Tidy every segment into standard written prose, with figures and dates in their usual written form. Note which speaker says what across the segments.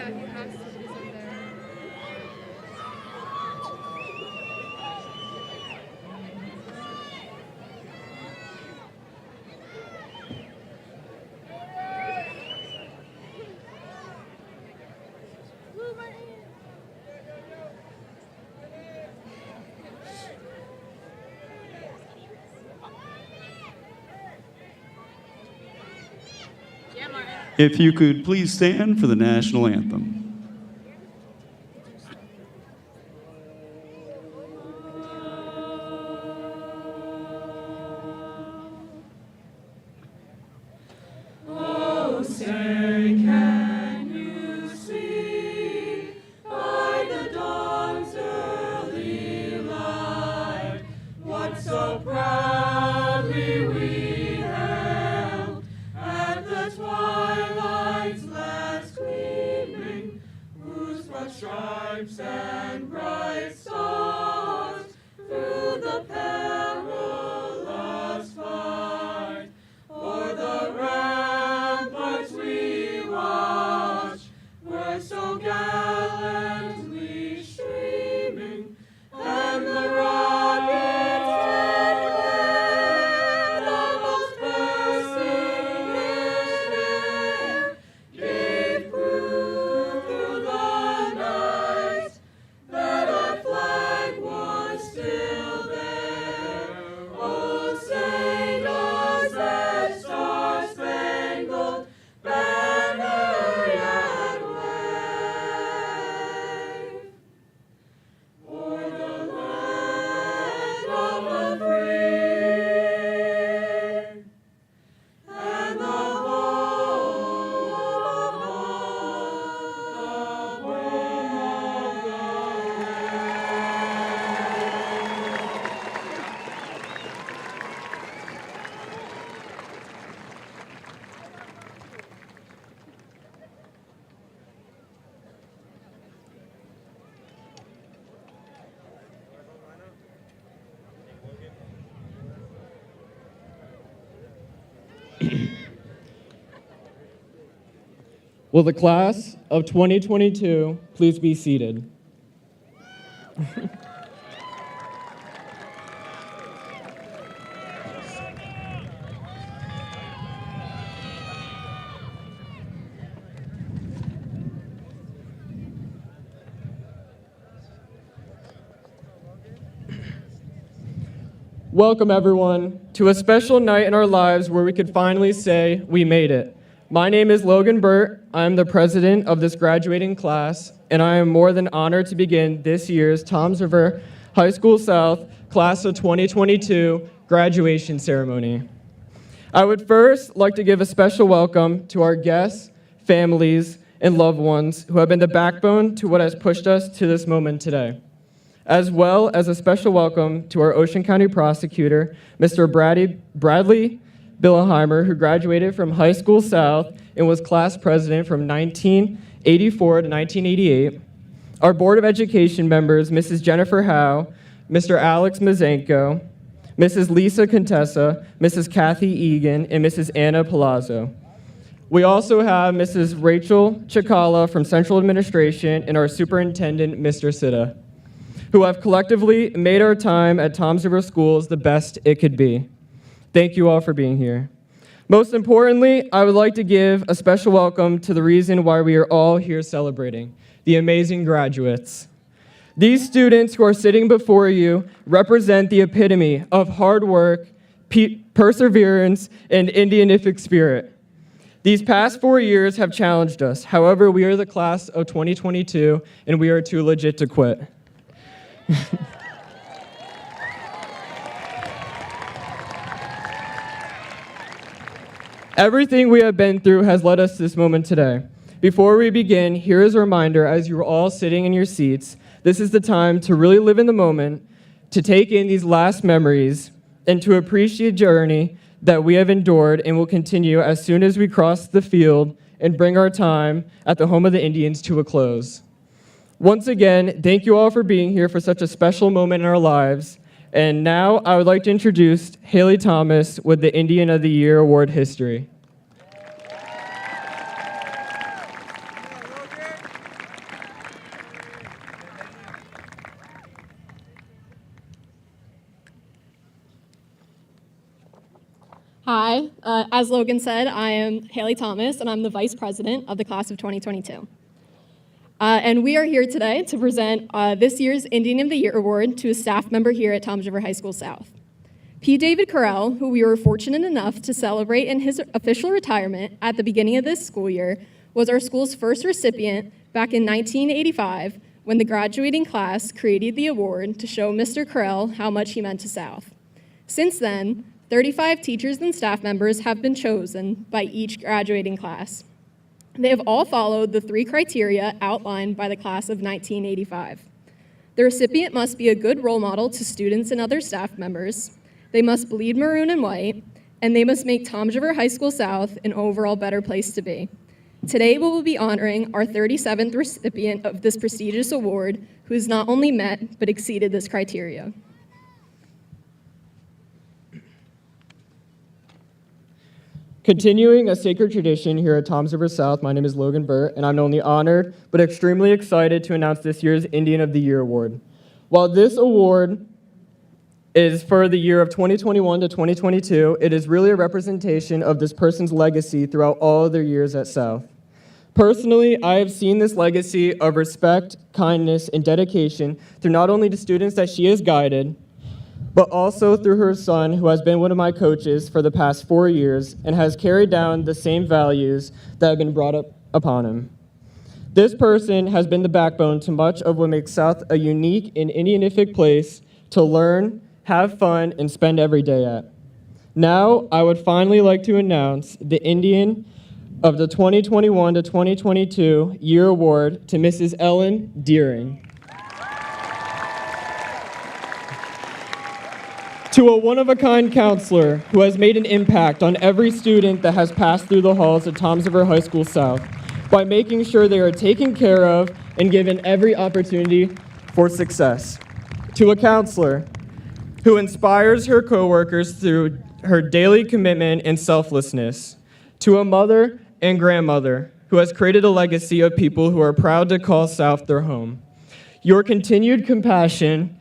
Speaker 1: Yeah, he has to be up there.
Speaker 2: If you could please stand for the national anthem.
Speaker 3: Will the class of 2022 please be seated? Welcome, everyone, to a special night in our lives where we could finally say we made it. My name is Logan Burt. I am the president of this graduating class, and I am more than honored to begin this year's Toms River High School South Class of 2022 graduation ceremony. I would first like to give a special welcome to our guests, families, and loved ones who have been the backbone to what has pushed us to this moment today, as well as a special welcome to our Ocean County prosecutor, Mr. Bradley Billheimer, who graduated from High School South and was class president from 1984 to 1988. Our Board of Education members, Mrs. Jennifer Howe, Mr. Alex Mazenko, Mrs. Lisa Contessa, Mrs. Kathy Egan, and Mrs. Anna Palazzo. We also have Mrs. Rachel Chikala from Central Administration and our superintendent, Mr. Sitta, who have collectively made our time at Toms River Schools the best it could be. Thank you all for being here. Most importantly, I would like to give a special welcome to the reason why we are all here celebrating, the amazing graduates. These students who are sitting before you represent the epitome of hard work, perseverance, and Indianific spirit. These past 4 years have challenged us. However, we are the class of 2022, and we are too legit to quit. Everything we have been through has led us to this moment today. Before we begin, here is a reminder, as you are all sitting in your seats, this is the time to really live in the moment, to take in these last memories, and to appreciate the journey that we have endured and will continue as soon as we cross the field and bring our time at the home of the Indians to a close. Once again, thank you all for being here for such a special moment in our lives. And now I would like to introduce Haley Thomas with the Indian of the Year Award history.
Speaker 1: As Logan said, I am Haley Thomas, and I'm the Vice President of the Class of 2022. And we are here today to present this year's Indian of the Year Award to a staff member here at Toms River High School South. P. David Carell, who we were fortunate enough to celebrate in his official retirement at the beginning of this school year, was our school's first recipient back in 1985 when the graduating class created the award to show Mr. Carell how much he meant to South. Since then, 35 teachers and staff members have been chosen by each graduating class. They have all followed the 3 criteria outlined by the class of 1985. The recipient must be a good role model to students and other staff members. They must bleed maroon and white, and they must make Toms River High School South an overall better place to be. Today, we will be honoring our 37th recipient of this prestigious award, who has not only met, but exceeded this criteria.
Speaker 3: Continuing a sacred tradition here at Toms River South, my name is Logan Burt, and I'm not only honored, but extremely excited to announce this year's Indian of the Year Award. While this award is for the year of 2021 to 2022, it is really a representation of this person's legacy throughout all of their years at South. Personally, I have seen this legacy of respect, kindness, and dedication through not only the students that she has guided, but also through her son, who has been one of my coaches for the past 4 years and has carried down the same values that have been brought up upon him. This person has been the backbone to much of what makes South a unique and Indianific place to learn, have fun, and spend every day at. Now, I would finally like to announce the Indian of the 2021 to 2022 Year Award to Mrs. Ellen Deering. To a one-of-a-kind counselor who has made an impact on every student that has passed through the halls of Toms River High School South by making sure they are taken care of and given every opportunity for success. To a counselor who inspires her coworkers through her daily commitment and selflessness. To a mother and grandmother who has created a legacy of people who are proud to call South their home. Your continued compassion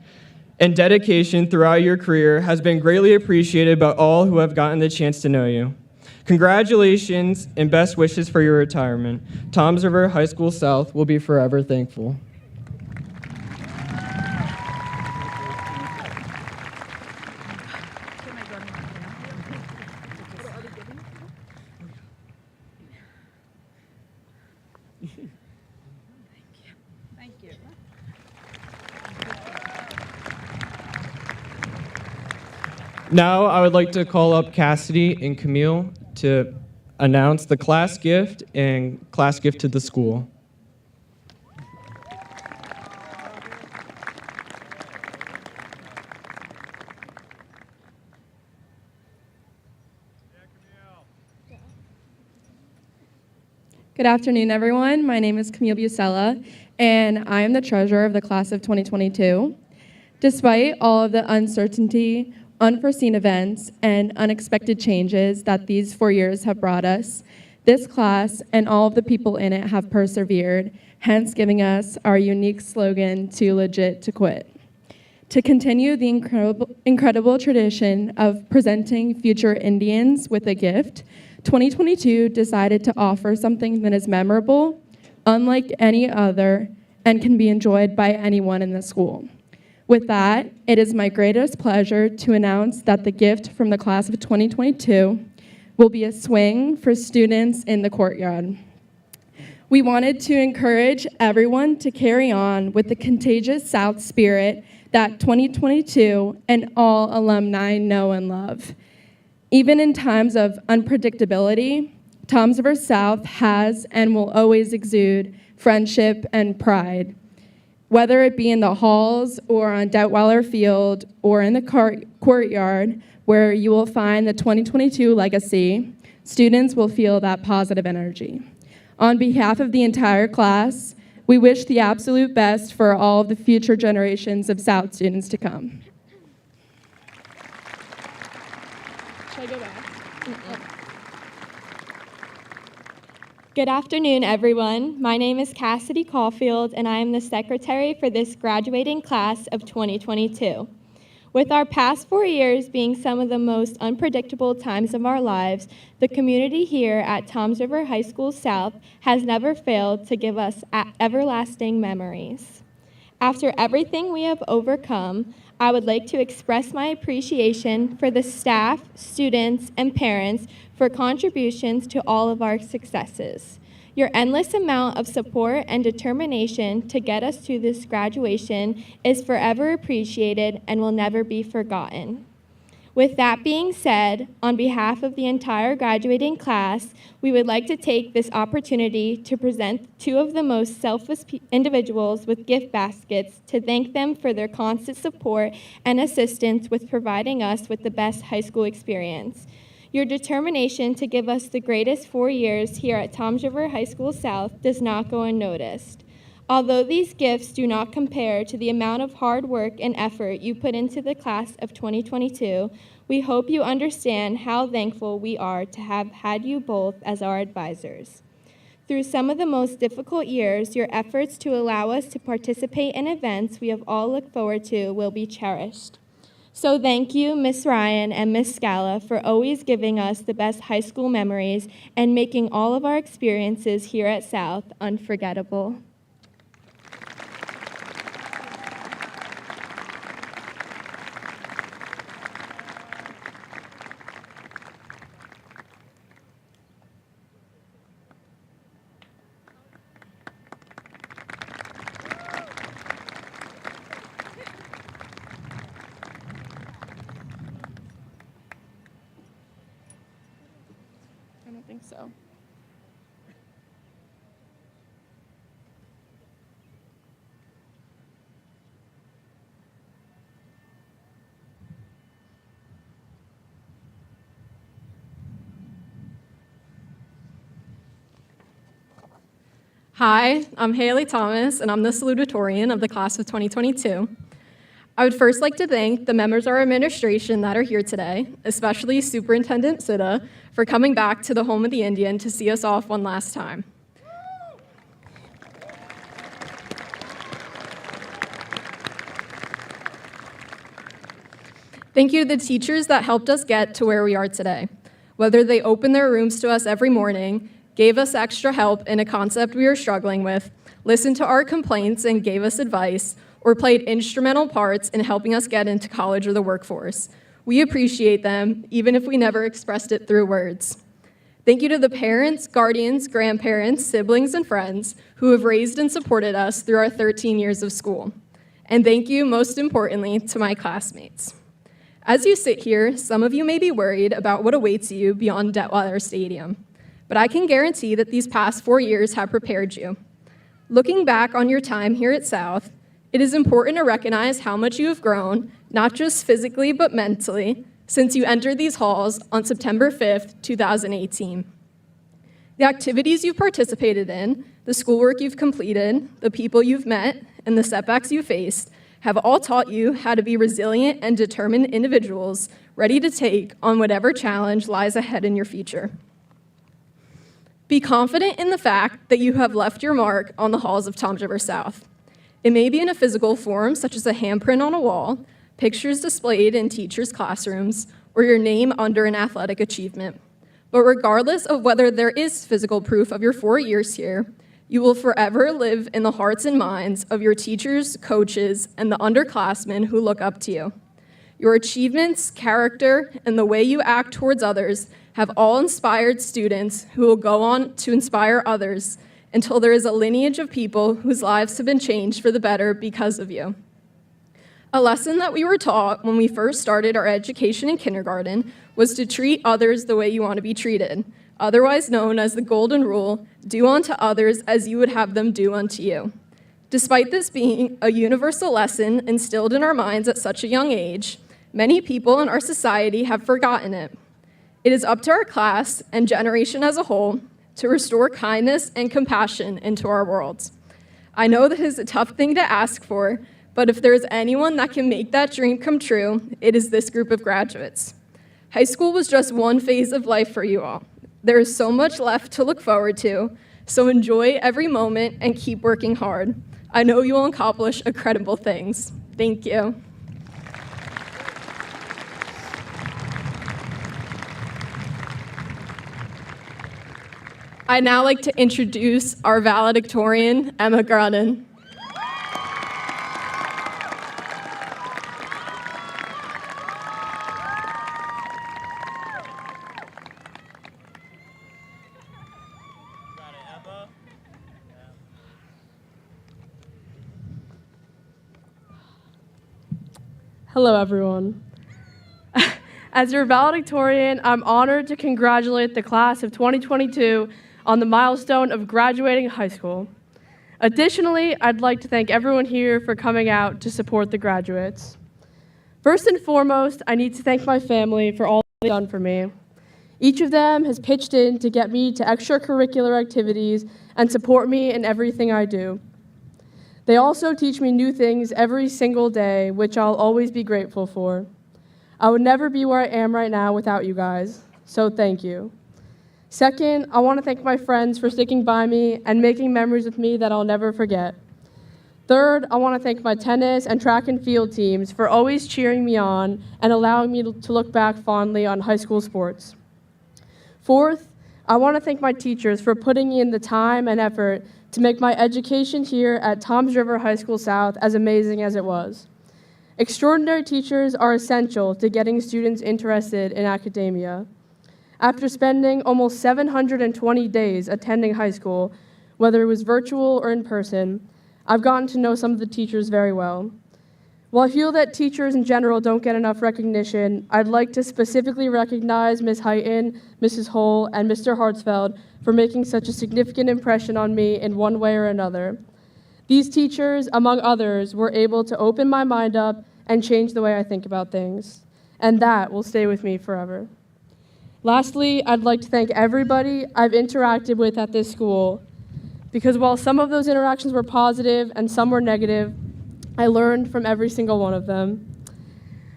Speaker 3: and dedication throughout your career has been greatly appreciated by all who have gotten the chance to know you. Congratulations and best wishes for your retirement. Toms River High School South will be forever thankful.
Speaker 4: Thank you.
Speaker 3: Now I would like to call up Cassidy and Camille to announce the class gift and class gift to the school.
Speaker 5: Good afternoon, everyone. My name is Camille Busella, and I am the treasurer of the class of 2022. Despite all of the uncertainty, unforeseen events, and unexpected changes that these 4 years have brought us, this class and all of the people in it have persevered, hence giving us our unique slogan, "Too legit to quit." To continue the incredible tradition of presenting future Indians with a gift, 2022 decided to offer something that is memorable, unlike any other, and can be enjoyed by anyone in the school. With that, it is my greatest pleasure to announce that the gift from the class of 2022 will be a swing for students in the courtyard. We wanted to encourage everyone to carry on with the contagious South spirit that 2022 and all alumni know and love. Even in times of unpredictability, Toms River South has and will always exude friendship and pride. Whether it be in the halls or on Detweiler Field or in the courtyard where you will find the 2022 legacy, students will feel that positive energy. On behalf of the entire class, we wish the absolute best for all of the future generations of South students to come.
Speaker 1: Should I go back? Good afternoon, everyone. My name is Cassidy Caulfield, and I am the secretary for this graduating class of 2022.
Speaker 4: With our past 4 years being some of the most unpredictable times of our lives, the community here at Toms River High School South has never failed to give us everlasting memories. After everything we have overcome, I would like to express my appreciation for the staff, students, and parents for contributions to all of our successes. Your endless amount of support and determination to get us to this graduation is forever appreciated and will never be forgotten. With that being said, on behalf of the entire graduating class, we would like to take this opportunity to present two of the most selfless individuals with gift baskets to thank them for their constant support and assistance with providing us with the best high school experience. Your determination to give us the greatest 4 years here at Toms River High School South does not go unnoticed. Although these gifts do not compare to the amount of hard work and effort you put into the class of 2022, we hope you understand how thankful we are to have had you both as our advisors. Through some of the most difficult years, your efforts to allow us to participate in events we have all looked forward to will be cherished. So thank you, Ms. Ryan and Ms. Scala, for always giving us the best high school memories and making all of our experiences here at South unforgettable.
Speaker 5: I don't think so.
Speaker 1: Hi, I'm Haley Thomas, and I'm the Salutatorian of the class of 2022. I would first like to thank the members of our administration that are here today, especially Superintendent Sitta, for coming back to the home of the Indian to see us off one last time. Thank you to the teachers that helped us get to where we are today. Whether they opened their rooms to us every morning, gave us extra help in a concept we were struggling with, listened to our complaints and gave us advice, or played instrumental parts in helping us get into college or the workforce. We appreciate them, even if we never expressed it through words. Thank you to the parents, guardians, grandparents, siblings, and friends who have raised and supported us through our 13 years of school. And thank you, most importantly, to my classmates. As you sit here, some of you may be worried about what awaits you beyond Detweiler Stadium. But I can guarantee that these past 4 years have prepared you. Looking back on your time here at South, it is important to recognize how much you have grown, not just physically but mentally, since you entered these halls on September 5th, 2018. The activities you've participated in, the schoolwork you've completed, the people you've met, and the setbacks you faced have all taught you how to be resilient and determined individuals ready to take on whatever challenge lies ahead in your future. Be confident in the fact that you have left your mark on the halls of Toms River South. It may be in a physical form, such as a handprint on a wall, pictures displayed in teachers' classrooms, or your name under an athletic achievement. But regardless of whether there is physical proof of your 4 years here, you will forever live in the hearts and minds of your teachers, coaches, and the underclassmen who look up to you. Your achievements, character, and the way you act towards others have all inspired students who will go on to inspire others until there is a lineage of people whose lives have been changed for the better because of you. A lesson that we were taught when we first started our education in kindergarten was to treat others the way you want to be treated, otherwise known as the golden rule, do unto others as you would have them do unto you. Despite this being a universal lesson instilled in our minds at such a young age, many people in our society have forgotten it. It is up to our class and generation as a whole to restore kindness and compassion into our world. I know that is a tough thing to ask for, but if there is anyone that can make that dream come true, it is this group of graduates. High school was just one phase of life for you all. There is so much left to look forward to, so enjoy every moment and keep working hard. I know you will accomplish incredible things. Thank you. I'd now like to introduce our valedictorian, Emma Grudden.
Speaker 6: Hello, everyone. As your valedictorian, I'm honored to congratulate the class of 2022 on the milestone of graduating high school. Additionally, I'd like to thank everyone here for coming out to support the graduates. First and foremost, I need to thank my family for all they've done for me. Each of them has pitched in to get me to extracurricular activities and support me in everything I do. They also teach me new things every single day, which I'll always be grateful for. I would never be where I am right now without you guys, so thank you. Second, I want to thank my friends for sticking by me and making memories with me that I'll never forget. Third, I want to thank my tennis and track and field teams for always cheering me on and allowing me to look back fondly on high school sports. Fourth, I want to thank my teachers for putting in the time and effort to make my education here at Toms River High School South as amazing as it was. Extraordinary teachers are essential to getting students interested in academia. After spending almost 720 days attending high school, whether it was virtual or in person, I've gotten to know some of the teachers very well. While I feel that teachers in general don't get enough recognition, I'd like to specifically recognize Ms. Heighton, Mrs. Hull, and Mr. Hartsfeld for making such a significant impression on me in one way or another. These teachers, among others, were able to open my mind up and change the way I think about things, and that will stay with me forever. Lastly, I'd like to thank everybody I've interacted with at this school, because while some of those interactions were positive and some were negative, I learned from every single one of them.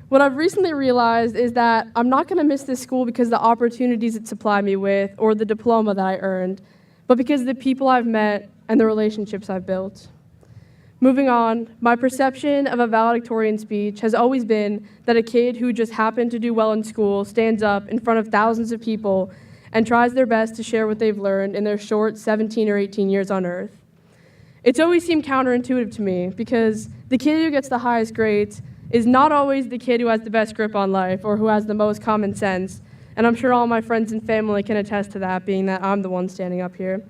Speaker 6: What I've recently realized is that I'm not going to miss this school because of the opportunities it supplied me with or the diploma that I earned, but because of the people I've met and the relationships I've built. Moving on, my perception of a valedictorian speech has always been that a kid who just happened to do well in school stands up in front of thousands of people and tries their best to share what they've learned in their short 17 or 18 years on earth. It's always seemed counterintuitive to me because the kid who gets the highest grades is not always the kid who has the best grip on life or who has the most common sense, and I'm sure all my friends and family can attest to that, being that I'm the one standing up here.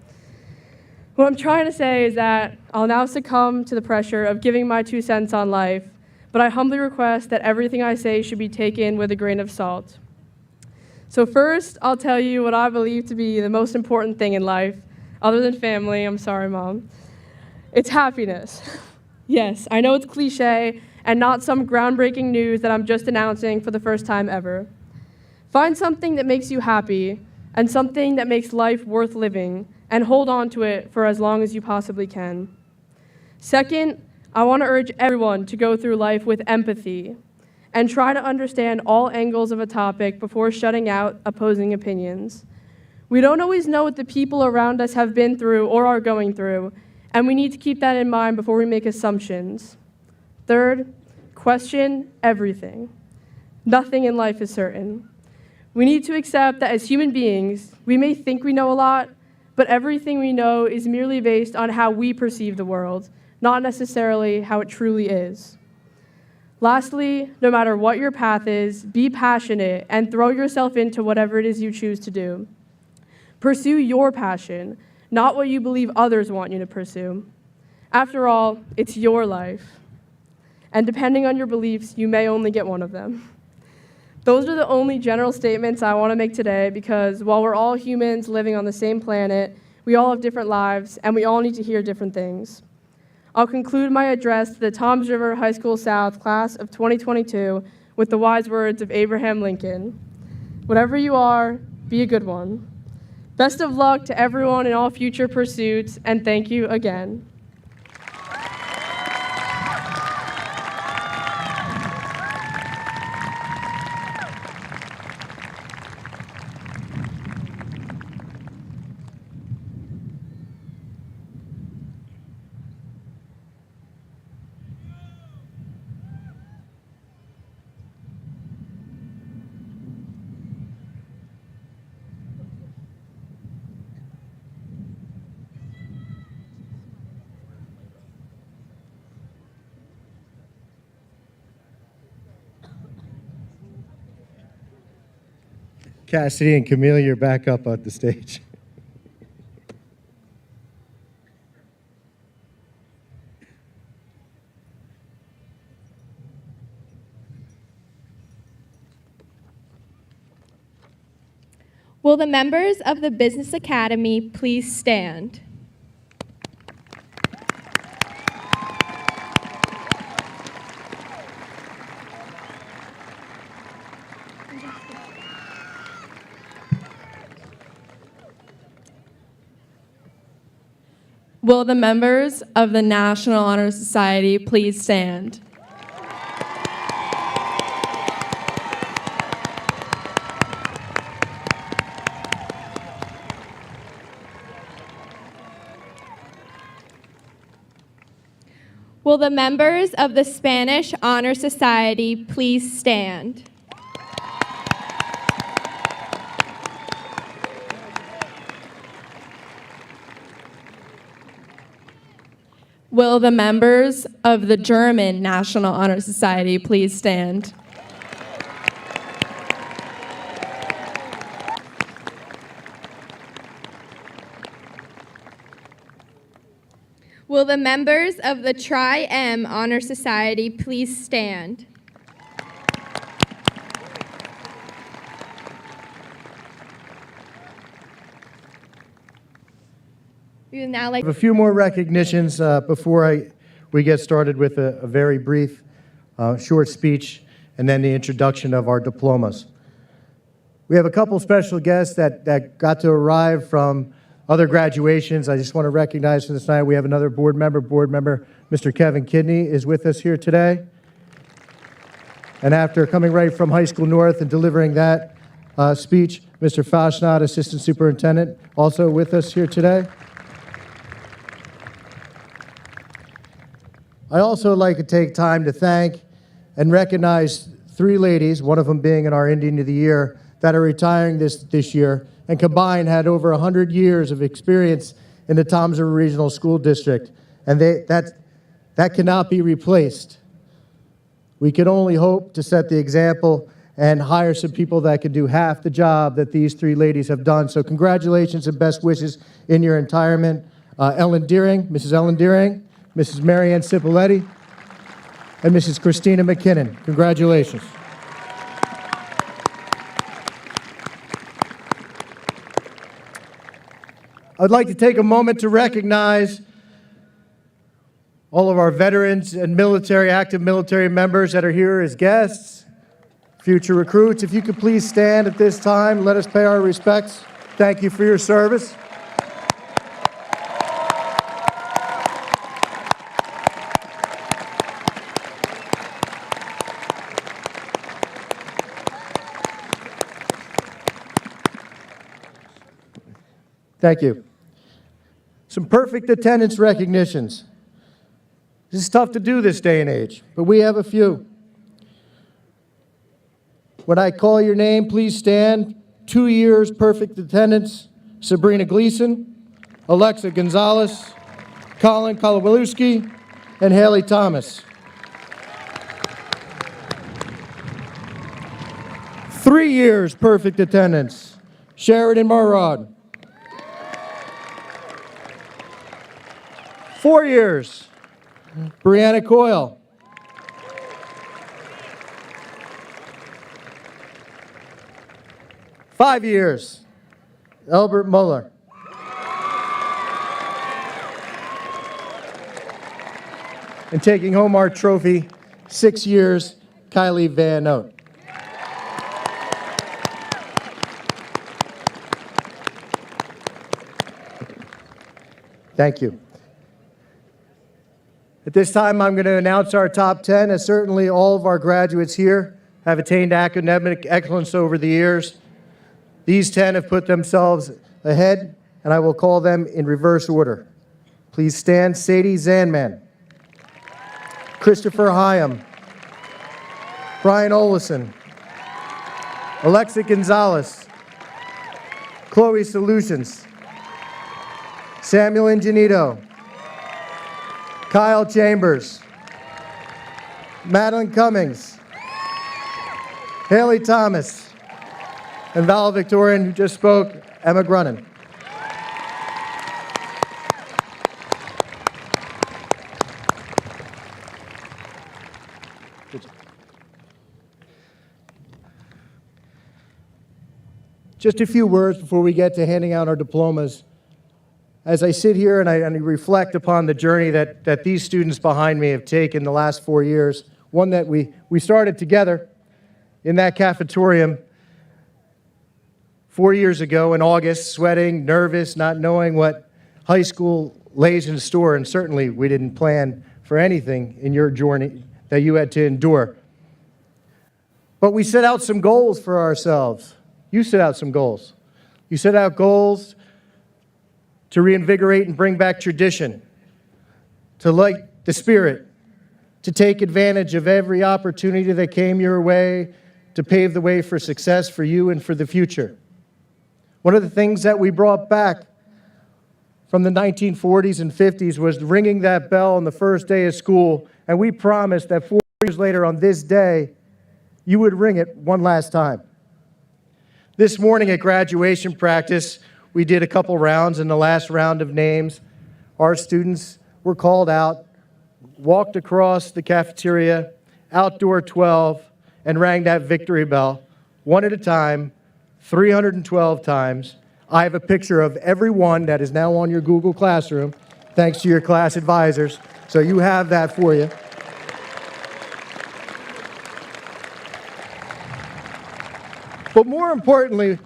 Speaker 6: What I'm trying to say is that I'll now succumb to the pressure of giving my 2 cents on life, but I humbly request that everything I say should be taken with a grain of salt. So first, I'll tell you what I believe to be the most important thing in life, other than family. I'm sorry, Mom. It's happiness. Yes, I know it's cliche and not some groundbreaking news that I'm just announcing for the first time ever. Find something that makes you happy and something that makes life worth living and hold on to it for as long as you possibly can. Second, I want to urge everyone to go through life with empathy and try to understand all angles of a topic before shutting out opposing opinions. We don't always know what the people around us have been through or are going through, and we need to keep that in mind before we make assumptions. Third, question everything. Nothing in life is certain. We need to accept that as human beings, we may think we know a lot, but everything we know is merely based on how we perceive the world, not necessarily how it truly is. Lastly, no matter what your path is, be passionate and throw yourself into whatever it is you choose to do. Pursue your passion, not what you believe others want you to pursue. After all, it's your life. And depending on your beliefs, you may only get one of them. Those are the only general statements I want to make today because while we're all humans living on the same planet, we all have different lives and we all need to hear different things. I'll conclude my address to the Toms River High School South class of 2022 with the wise words of Abraham Lincoln. Whatever you are, be a good one. Best of luck to everyone in all future pursuits, and thank you again.
Speaker 7: Cassidy and Camille, you're back up at the stage.
Speaker 4: Will the members of the Business Academy please stand?
Speaker 5: Will the members of the National Honor Society please stand?
Speaker 4: Will the members of the Spanish Honor Society please stand?
Speaker 5: Will the members of the German National Honor Society please stand?
Speaker 4: Will the members of the Tri-M Honor Society please stand? We would now like
Speaker 7: I have a few more recognitions before we get started with a very brief, short speech, and then the introduction of our diplomas. We have a couple special guests that got to arrive from other graduations. I just want to recognize for this night we have another board member, Mr. Kevin Kidney is with us here today. And after coming right from High School North and delivering that speech, Mr. Faushnot, Assistant Superintendent, also with us here today. I also like to take time to thank and recognize three ladies, one of them being in our Indian of the Year, that are retiring this year, and combined had over 100 years of experience in the Toms River Regional School District, and that cannot be replaced. We can only hope to set the example and hire some people that can do half the job that these three ladies have done. So congratulations and best wishes in your retirement. Ellen Deering, Mrs. Ellen Deering, Mrs. Marianne Cipoletti, and Mrs. Christina McKinnon. Congratulations. I'd like to take a moment to recognize all of our veterans and active military members that are here as guests, future recruits. If you could please stand at this time, let us pay our respects. Thank you for your service. Thank you. Some perfect attendance recognitions. This is tough to do this day and age, but we have a few. When I call your name, please stand. 2 years perfect attendance. Sabrina Gleason, Alexa Gonzalez, Colin Kolowalewski, and Haley Thomas. 3 years perfect attendance. Sheridan Marrod. 4 years, Brianna Coyle. 5 years, Albert Muller. And taking home our trophy, 6 years, Kylie Van Oat. Thank you. At this time, I'm going to announce our top 10, as certainly all of our graduates here have attained academic excellence over the years. These 10 have put themselves ahead, and I will call them in reverse order. Please stand. Sadie Zanman, Christopher Hyam, Brian Olison, Alexa Gonzalez, Chloe Solutions, Samuel Ingenito, Kyle Chambers, Madeline Cummings, Haley Thomas, And valedictorian who just spoke, Emma Grunin. Just a few words before we get to handing out our diplomas. As I sit here and I reflect upon the journey that these students behind me have taken the last 4 years, one that we started together in that cafetorium 4 years ago in August, sweating, nervous, not knowing what high school lays in store, and certainly we didn't plan for anything in your journey that you had to endure. But we set out some goals for ourselves. You set out some goals. You set out goals to reinvigorate and bring back tradition, to light the spirit, to take advantage of every opportunity that came your way, to pave the way for success for you and for the future. One of the things that we brought back from the 1940s and 50s was ringing that bell on the first day of school, and we promised that 4 years later on this day, you would ring it one last time. This morning at graduation practice, we did a couple rounds. In the last round of names, our students were called out, walked across the cafeteria, outdoor 12, and rang that victory bell, one at a time, 312 times. I have a picture of every one that is now on your Google Classroom, thanks to your class advisors, so you have that for you. But more importantly,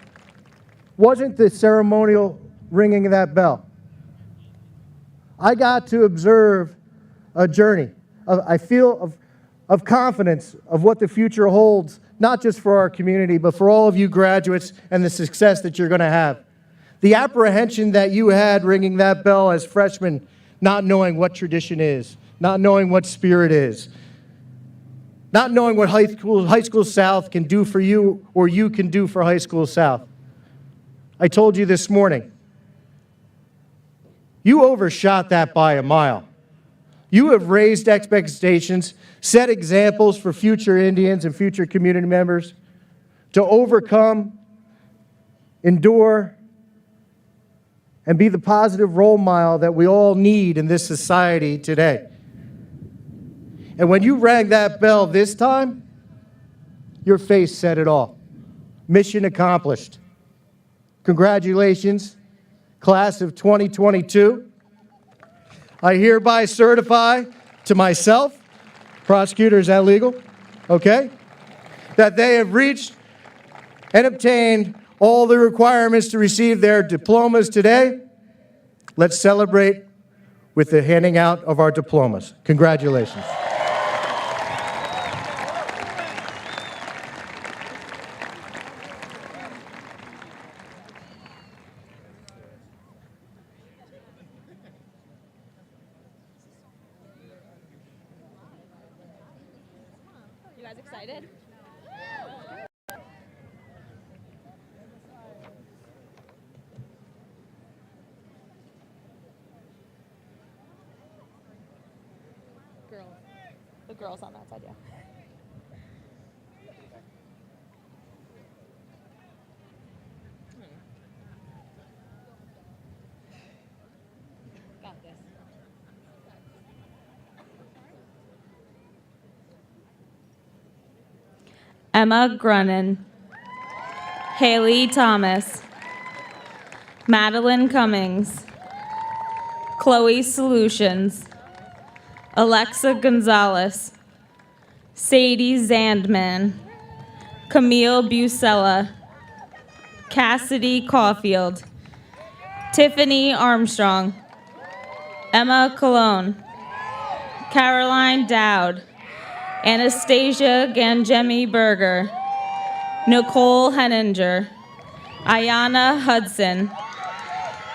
Speaker 7: wasn't the ceremonial ringing of that bell. I got to observe a journey. I feel of confidence of what the future holds, not just for our community, but for all of you graduates and the success that you're going to have. The apprehension that you had ringing that bell as freshmen, not knowing what tradition is, not knowing what spirit is, not knowing what High School South can do for you or you can do for High School South. I told you this morning, you overshot that by a mile. You have raised expectations, set examples for future Indians and future community members to overcome, endure, and be the positive role model that we all need in this society today. And when you rang that bell this time, your face said it all. Mission accomplished. Congratulations, class of 2022. I hereby certify to myself, prosecutors at legal, okay, that they have reached and obtained all the requirements to receive their diplomas today. Let's celebrate with the handing out of our diplomas. Congratulations.
Speaker 4: You guys excited? Girls. The girls on that side, yeah. Got this.
Speaker 8: Emma Grunin, Haley Thomas, Madeline Cummings, Chloe Solutions, Alexa Gonzalez, Sadie Zandman, Camille Busella, Cassidy Caulfield, Tiffany Armstrong, Emma Cologne, Caroline Dowd, Anastasia Gangemi Berger, Nicole Henninger, Ayana Hudson,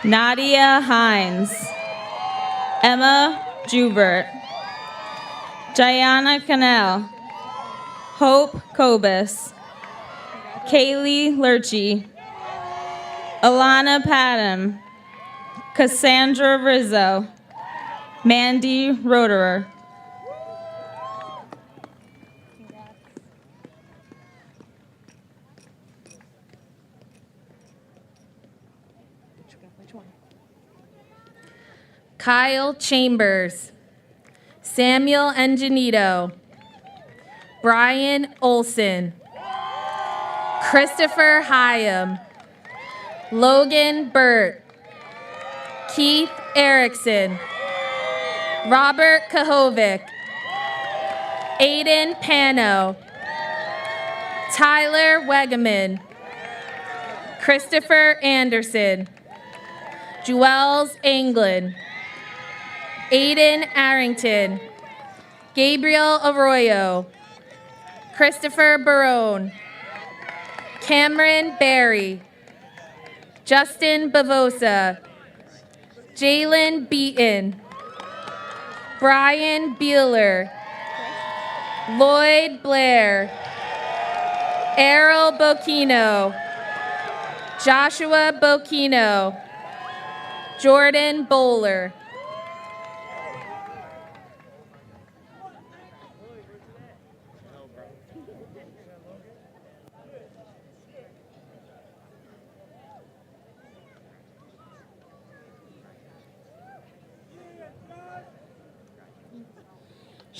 Speaker 8: Nadia Hines, Emma Jubert, Jayana Cannell, Hope Kobus, Kaylee Lurchie, Alana Padham, Cassandra Rizzo, Mandy Roderer.
Speaker 9: Kyle Chambers, Samuel Enginito, Brian Olson, Christopher Hyam, Logan Burt, Keith Erickson, Robert Kahovic, Aiden Pano, Tyler Wegeman, Christopher Anderson, Joels Anglin, Aiden Arrington, Gabriel Arroyo, Christopher Barone, Cameron Barry, Justin Bavosa, Jalen Beaton, Brian Beeler, Lloyd Blair, Errol Bocchino, Joshua Bocchino, Jordan Bowler.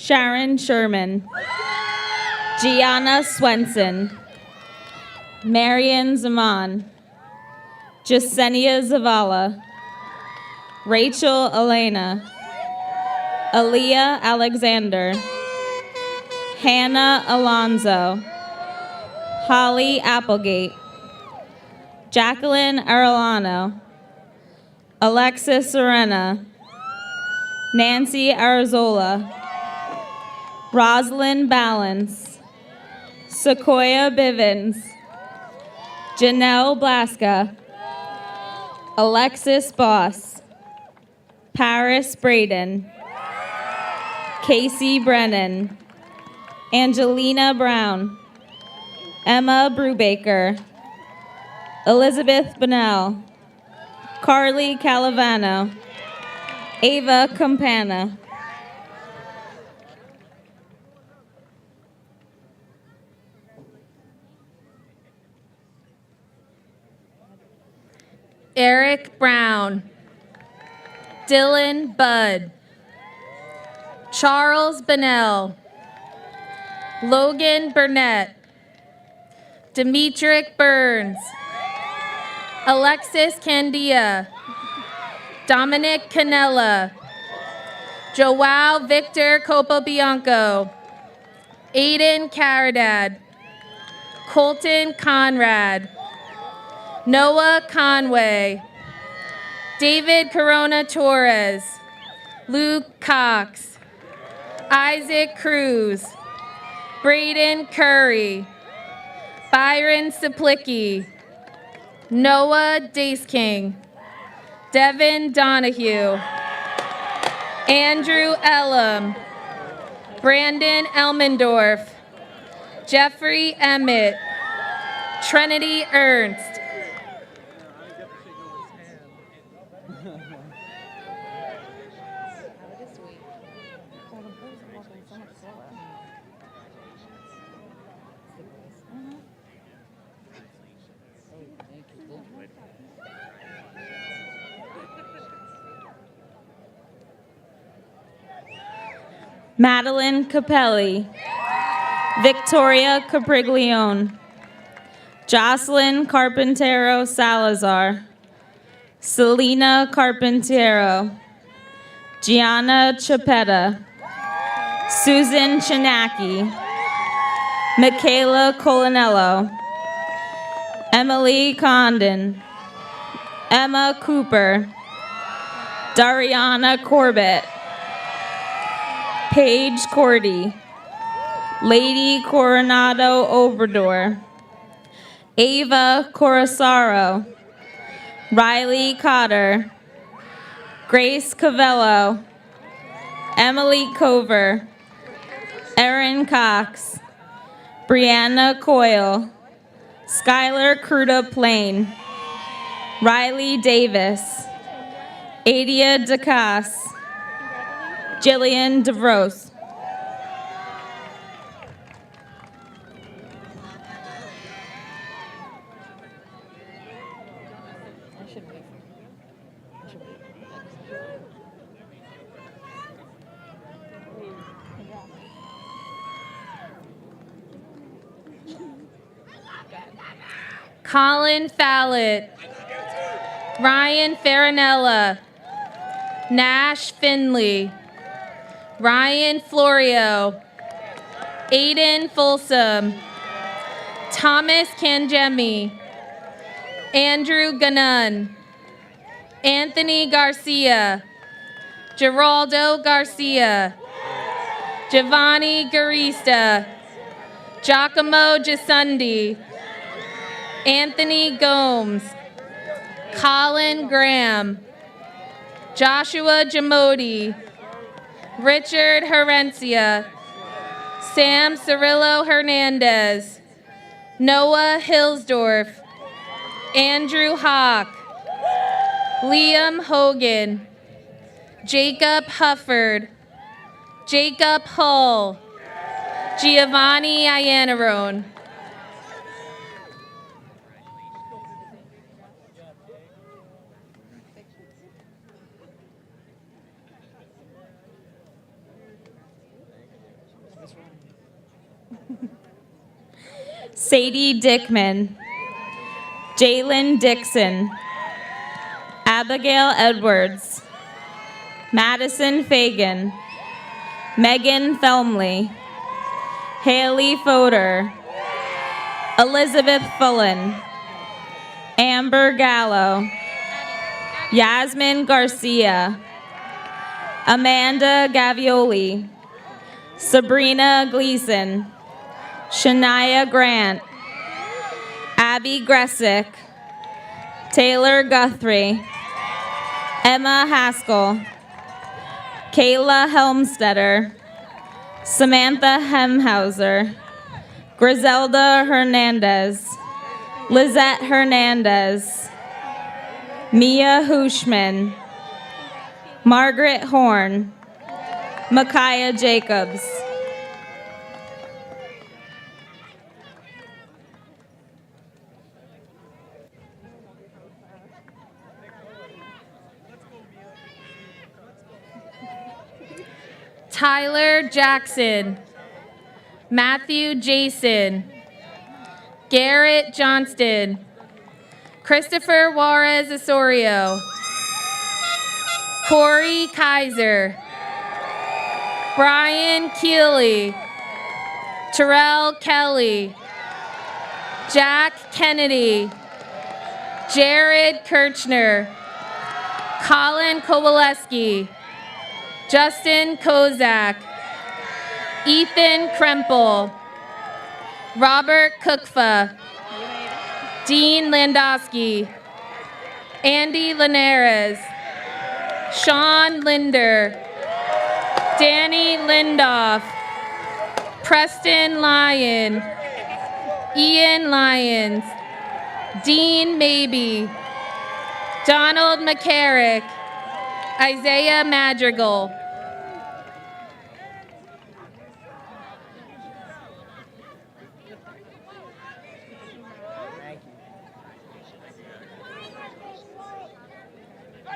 Speaker 8: Sharon Sherman, Gianna Swenson, Marian Zaman, Jasenia Zavala, Rachel Elena, Aaliyah Alexander, Hannah Alonzo, Holly Applegate, Jacqueline Arellano, Alexis Serena, Nancy Arazola, Rosalind Balance, Sequoia Bivens, Janelle Blaska, Alexis Boss, Paris Braden, Casey Brennan, Angelina Brown, Emma Brubaker, Elizabeth Bonnell, Carly Calavano, Ava Campana.
Speaker 9: Eric Brown, Dylan Budd, Charles Bennell, Logan Burnett, Demetric Burns, Alexis Candia, Dominic Canella, Joao Victor Copobianco, Aiden Caradad, Colton Conrad, Noah Conway, David Corona Torres, Luke Cox, Isaac Cruz, Braden Curry, Byron Saplicki, Noah Daceking, Devin Donahue, Andrew Elam, Brandon Elmendorf, Jeffrey Emmett, Trinity Ernst,
Speaker 8: Madeline Capelli, Victoria Capriglione, Jocelyn Carpintero Salazar, Selena Carpintero, Gianna Chapetta, Susan Chinaki, Michaela Colanello, Emily Condon, Emma Cooper, Dariana Corbett, Paige Cordy, Lady Coronado Obrador, Ava Corosaro, Riley Cotter, Grace Cavello, Emily Cover, Erin Cox, Brianna Coyle, Skylar Cruda Plain, Riley Davis, Adia DeCasse, Jillian DeVros.
Speaker 9: Colin Fallett, Ryan Farinella, Nash Finley, Ryan Florio, Aiden Folsom, Thomas Kangemi, Andrew Ganun, Anthony Garcia, Geraldo Garcia, Giovanni Garista, Giacomo Gisundi, Anthony Gomes, Colin Graham, Joshua Jamodi, Richard Herencia, Sam Cirillo Hernandez, Noah Hillsdorf, Andrew Hawk, Liam Hogan, Jacob Hufford, Jacob Hull, Giovanni Iannarone.
Speaker 8: Sadie Dickman, Jalen Dixon, Abigail Edwards, Madison Fagan, Megan Felmley, Haley Fodor, Elizabeth Fullen, Amber Gallo, Yasmin Garcia, Amanda Gavioli, Sabrina Gleason, Shania Grant, Abby Gressick, Taylor Guthrie, Emma Haskell, Kayla Helmstetter, Samantha Hemhauser, Griselda Hernandez, Lizette Hernandez, Mia Hushman, Margaret Horn, Micaiah Jacobs.
Speaker 9: Tyler Jackson, Matthew Jason, Garrett Johnston, Christopher Juarez Osorio, Corey Kaiser, Brian Keeley, Terrell Kelly, Jack Kennedy, Jared Kirchner, Colin Kowaleski, Justin Kozak, Ethan Krempel, Robert Cookfa, Dean Landowski, Andy Linares, Sean Linder, Danny Lindoff, Preston Lyon, Ian Lyons, Dean Mabey, Donald McCarrick, Isaiah Madrigal.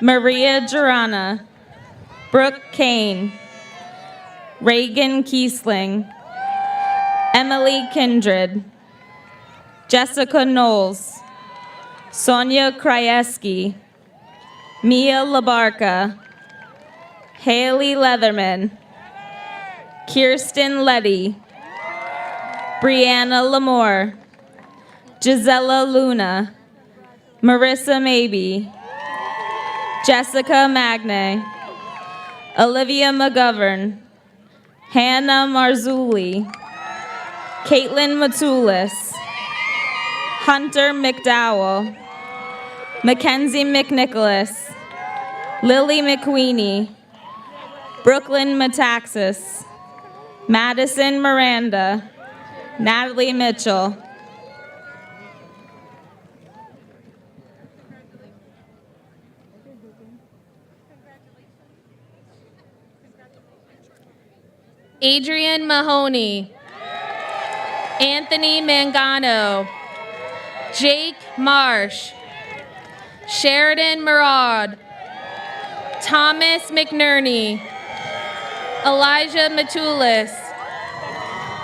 Speaker 8: Maria Gerana, Brooke Kane, Reagan Kiesling, Emily Kindred, Jessica Knowles, Sonia Krajewski, Mia Labarca, Haley Leatherman, Kirsten Letty, Brianna Lamore, Gisela Luna, Marissa Mabey, Jessica Magne, Olivia McGovern, Hannah Marzulli, Caitlin Matulis, Hunter McDowell, Mackenzie McNicholas, Lily McQueenie, Brooklyn Metaxas, Madison Miranda, Natalie Mitchell.
Speaker 9: Adrian Mahoney, Anthony Mangano, Jake Marsh, Sheridan Murad, Thomas McNerney, Elijah Matulis,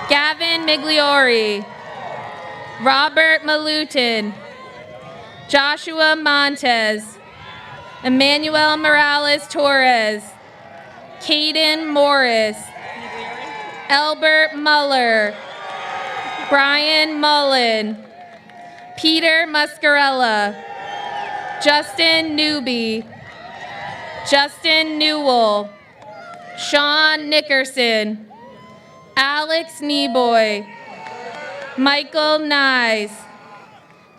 Speaker 9: Gavin Migliori, Robert Malutin, Joshua Montez, Emmanuel Morales Torres, Caden Morris, Albert Muller, Brian Mullen, Peter Muscarella, Justin Newby, Justin Newell, Sean Nickerson, Alex Neboy, Michael Nyes,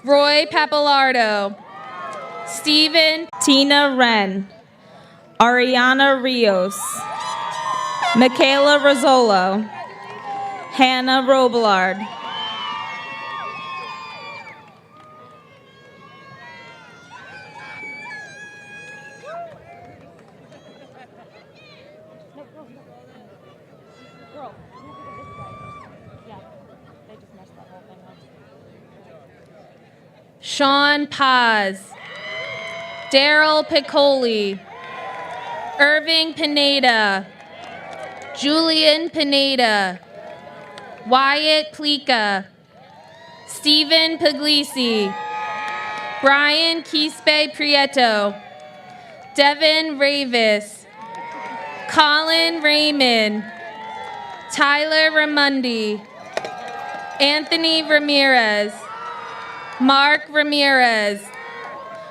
Speaker 9: Roy Pappalardo, Stephen
Speaker 8: Tina Wren, Ariana Rios, Michaela Rizzolo, Hannah Robillard,
Speaker 9: Sean Paz, Daryl Piccoli, Irving Pineda, Julian Pineda, Wyatt Plika, Stephen Puglisi, Brian Quispe Prieto, Devin Ravis, Colin Raymond, Tyler Ramundi, Anthony Ramirez, Mark Ramirez,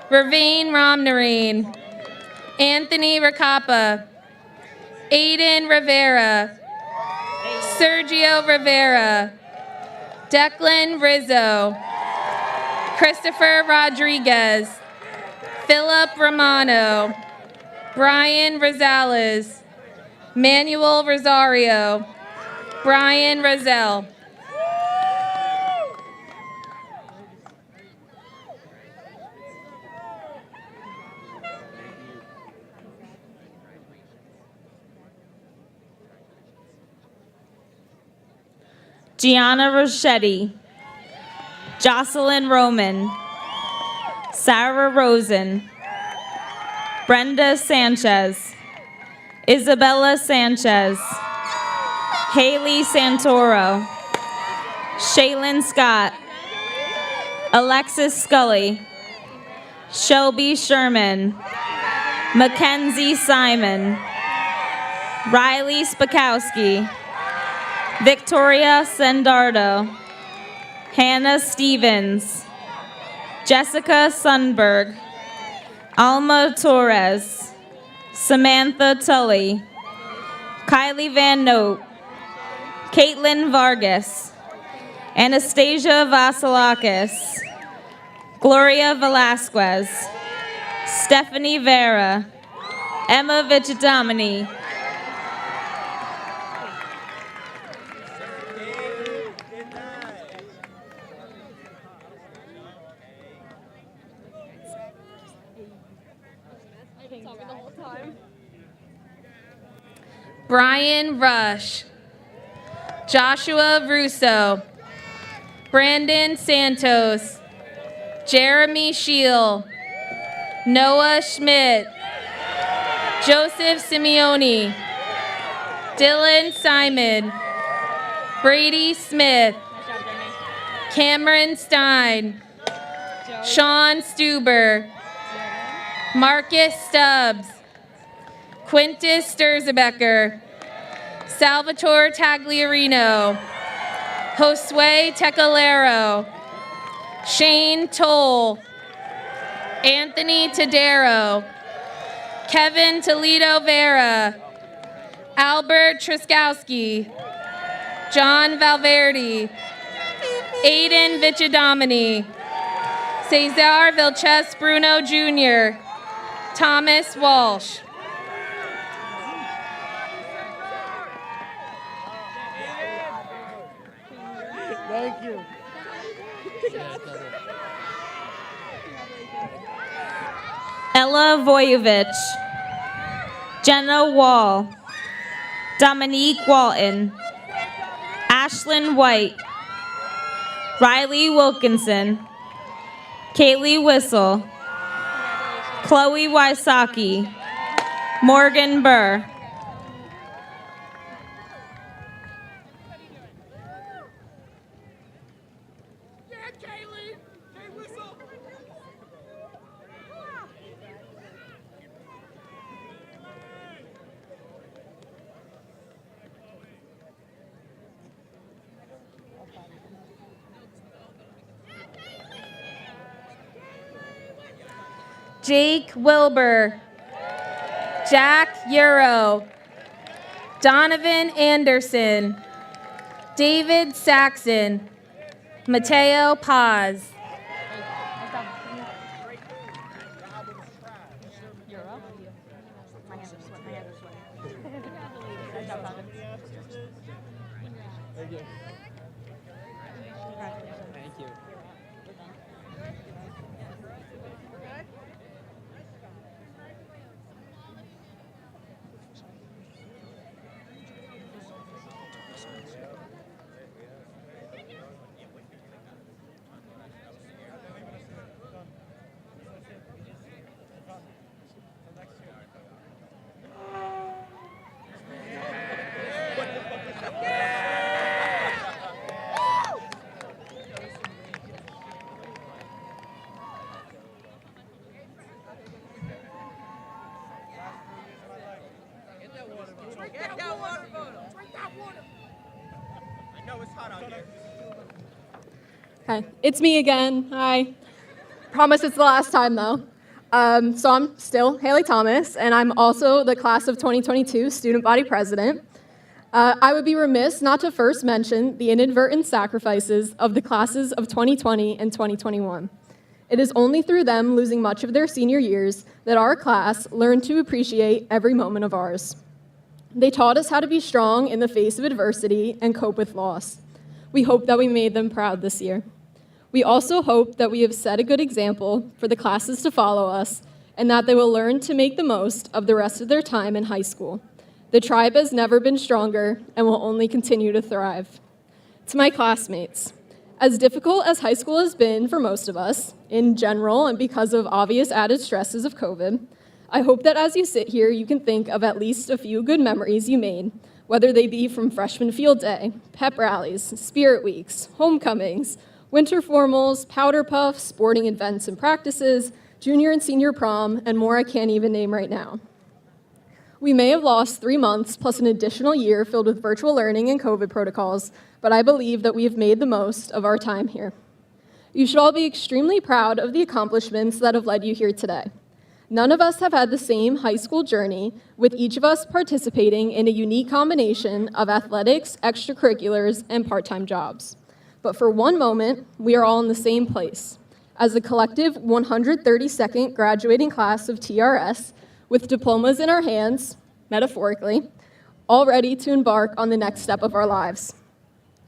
Speaker 9: Ravine Ramnarine, Anthony Ricapa, Aiden Rivera, Sergio Rivera, Declan Rizzo, Christopher Rodriguez, Philip Romano, Brian Rosales, Manuel Rosario, Brian Roselle.
Speaker 8: Gianna Rochetti, Jocelyn Roman, Sarah Rosen, Brenda Sanchez, Isabella Sanchez, Haley Santoro, Shaylin Scott, Alexis Scully, Shelby Sherman, Mackenzie Simon, Riley Spakowski, Victoria Sendardo, Hannah Stevens, Jessica Sundberg, Alma Torres, Samantha Tully, Kylie Van Note, Caitlin Vargas, Anastasia Vasilakis, Gloria Velasquez, Stephanie Vera, Emma Vichidamini,
Speaker 9: Brian Rush, Joshua Russo, Brandon Santos, Jeremy Scheel, Noah Schmidt, Joseph Simeone, Dylan Simon, Brady Smith, Cameron Stein, Sean Stuber, Marcus Stubbs, Quintus Sturzebecker, Salvatore Tagliarino, Josue Tecalero, Shane Toll, Anthony Tadero, Kevin Toledo Vera, Albert Truskowski, John Valverde, Aiden Vichidamini, Cesar Vilches Bruno Jr., Thomas Walsh.
Speaker 7: Thank you.
Speaker 8: Ella Voyevich, Jenna Wall, Dominique Walton, Ashlyn White, Riley Wilkinson, Kaylee Whistle, Chloe Wysocki, Morgan Burr.
Speaker 9: Jake Wilbur, Jack Euro, Donovan Anderson, David Saxon, Mateo Paz.
Speaker 1: Okay, it's me again. Hi. Promise it's the last time though. So I'm still Haley Thomas, and I'm also the class of 2022 student body president. I would be remiss not to first mention the inadvertent sacrifices of the classes of 2020 and 2021. It is only through them losing much of their senior years that our class learned to appreciate every moment of ours. They taught us how to be strong in the face of adversity and cope with loss. We hope that we made them proud this year. We also hope that we have set a good example for the classes to follow us and that they will learn to make the most of the rest of their time in high school. The tribe has never been stronger and will only continue to thrive. To my classmates, as difficult as high school has been for most of us, in general and because of obvious added stresses of COVID, I hope that as you sit here, you can think of at least a few good memories you made, whether they be from freshman field day, pep rallies, spirit weeks, homecomings, winter formals, powder puffs, sporting events and practices, junior and senior prom, and more I can't even name right now. We may have lost 3 months plus an additional year filled with virtual learning and COVID protocols, but I believe that we have made the most of our time here. You should all be extremely proud of the accomplishments that have led you here today. None of us have had the same high school journey, with each of us participating in a unique combination of athletics, extracurriculars, and part-time jobs. But for one moment, we are all in the same place, as the collective 132nd graduating class of TRS, with diplomas in our hands, metaphorically, all ready to embark on the next step of our lives.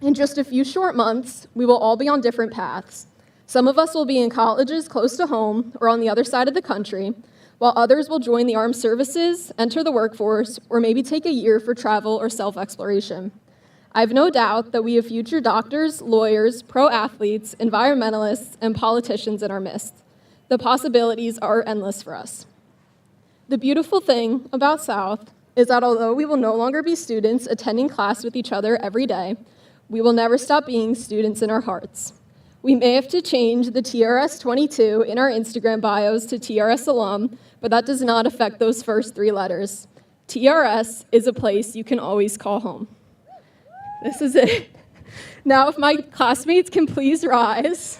Speaker 1: In just a few short months, we will all be on different paths. Some of us will be in colleges close to home or on the other side of the country, while others will join the armed services, enter the workforce, or maybe take a year for travel or self-exploration. I have no doubt that we have future doctors, lawyers, pro athletes, environmentalists, and politicians in our midst. The possibilities are endless for us. The beautiful thing about South is that although we will no longer be students attending class with each other every day, we will never stop being students in our hearts. We may have to change the TRS 22 in our Instagram bios to TRS alum, but that does not affect those first 3 letters. TRS is a place you can always call home. This is it. Now, if my classmates can please rise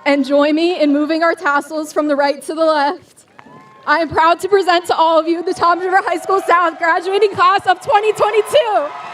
Speaker 1: and join me in moving our tassels from the right to the left. I am proud to present to all of you the Toms River High School South graduating class of 2022.